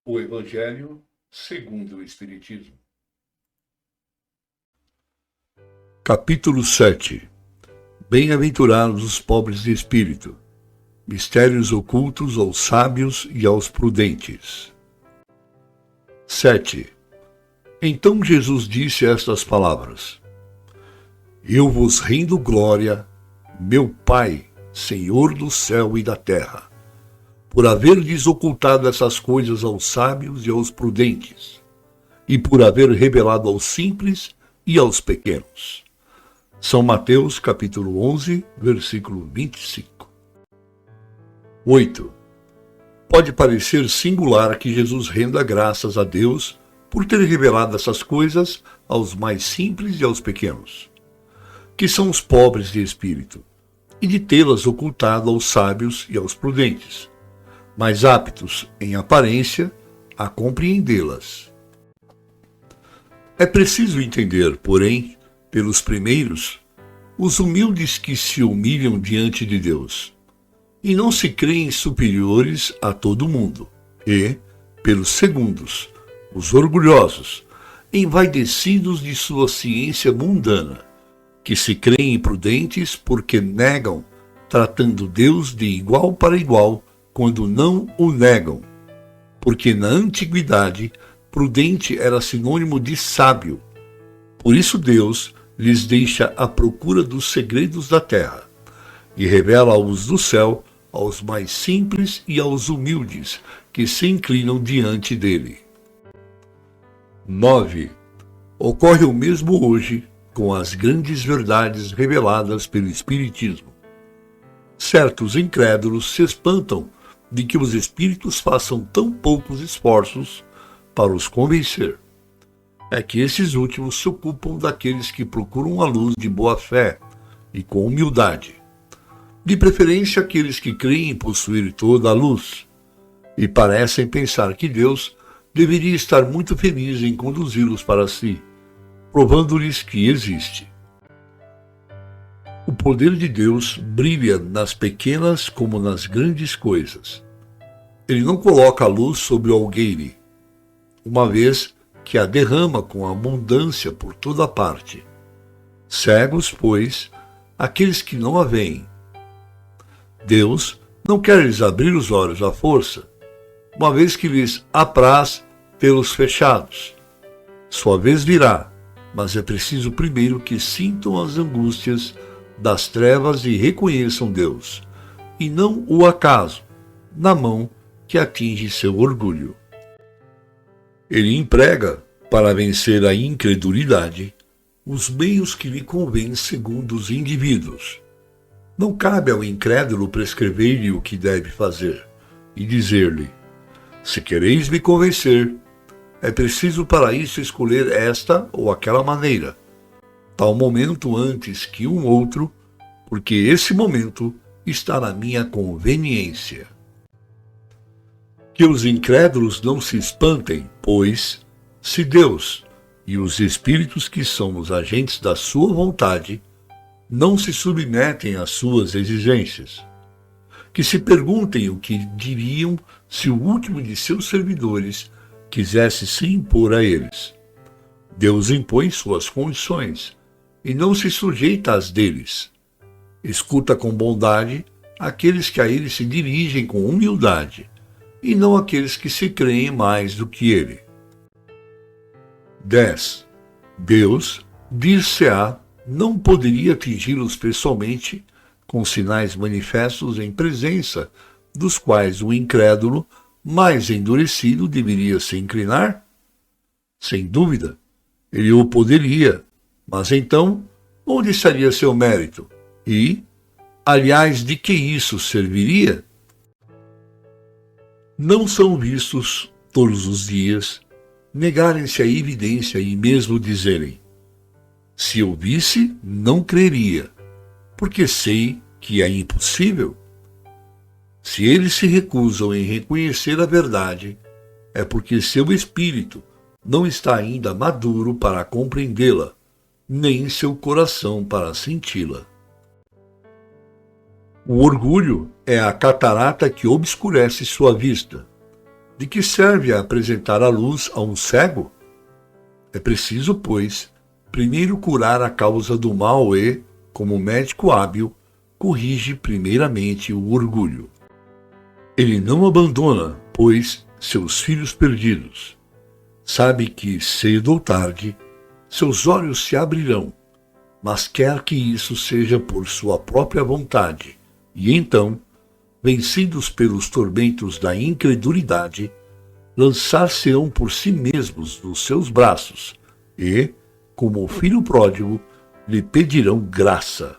O Evangelho segundo o Espiritismo. Capítulo 7. Bem-aventurados os pobres de espírito, mistérios ocultos aos sábios e aos prudentes. 7. Então Jesus disse estas palavras: Eu vos rendo glória, meu Pai, Senhor do céu e da terra, por haverdes ocultado essas coisas aos sábios e aos prudentes, e por haver revelado aos simples e aos pequenos. São Mateus, capítulo 11, versículo 25. 8. Pode parecer singular que Jesus renda graças a Deus por ter revelado essas coisas aos mais simples e aos pequenos, que são os pobres de espírito, e de tê-las ocultado aos sábios e aos prudentes, mais aptos, em aparência, a compreendê-las. É preciso entender, porém, pelos primeiros, os humildes que se humilham diante de Deus, e não se creem superiores a todo mundo, e, pelos segundos, os orgulhosos, envaidecidos de sua ciência mundana, que se creem imprudentes porque negam, tratando Deus de igual para igual, quando não o negam, porque na antiguidade prudente era sinônimo de sábio. Por isso Deus lhes deixa a procura dos segredos da terra e revela-os do céu aos mais simples e aos humildes que se inclinam diante dele. 9. Ocorre o mesmo hoje com as grandes verdades reveladas pelo Espiritismo. Certos incrédulos se espantam de que os espíritos façam tão poucos esforços para os convencer. É que esses últimos se ocupam daqueles que procuram a luz de boa fé e com humildade, de preferência aqueles que creem possuir toda a luz, e parecem pensar que Deus deveria estar muito feliz em conduzi-los para si, provando-lhes que existe. O poder de Deus brilha nas pequenas como nas grandes coisas. Ele não coloca a luz sobre o algueire, uma vez que a derrama com abundância por toda parte. Cegos, pois, aqueles que não a veem. Deus não quer lhes abrir os olhos à força, uma vez que lhes apraz tê-los fechados. Sua vez virá, mas é preciso primeiro que sintam as angústias das trevas e reconheçam Deus, e não o acaso, na mão que atinge seu orgulho. Ele emprega, para vencer a incredulidade, os meios que lhe convêm segundo os indivíduos. Não cabe ao incrédulo prescrever-lhe o que deve fazer, e dizer-lhe: se quereis me convencer, é preciso para isso escolher esta ou aquela maneira, tal momento antes que um outro, porque esse momento está na minha conveniência. Que os incrédulos não se espantem, pois, se Deus e os espíritos que são os agentes da sua vontade não se submetem às suas exigências. Que se perguntem o que diriam se o último de seus servidores quisesse se impor a eles. Deus impõe suas condições e não se sujeita às deles. Escuta com bondade aqueles que a ele se dirigem com humildade, e não aqueles que se creem mais do que ele. 10. Deus, dir-se-á, não poderia atingi-los pessoalmente com sinais manifestos em presença, dos quais o incrédulo, mais endurecido, deveria se inclinar? Sem dúvida, ele o poderia, mas então, onde estaria seu mérito? E, aliás, de que isso serviria? Não são vistos, todos os dias, negarem-se à evidência e mesmo dizerem: se eu visse, não creria, porque sei que é impossível. Se eles se recusam em reconhecer a verdade, é porque seu espírito não está ainda maduro para compreendê-la, nem seu coração para senti-la. O orgulho é a catarata que obscurece sua vista, De que serve apresentar a luz a um cego? É preciso, pois, primeiro curar a causa do mal e, como médico hábil, corrige primeiramente o orgulho. Ele não abandona, pois, seus filhos perdidos. Sabe que, cedo ou tarde, seus olhos se abrirão, mas quer que isso seja por sua própria vontade, e então, vencidos pelos tormentos da incredulidade, lançar-se-ão por si mesmos nos seus braços e, como o filho pródigo, lhe pedirão graça.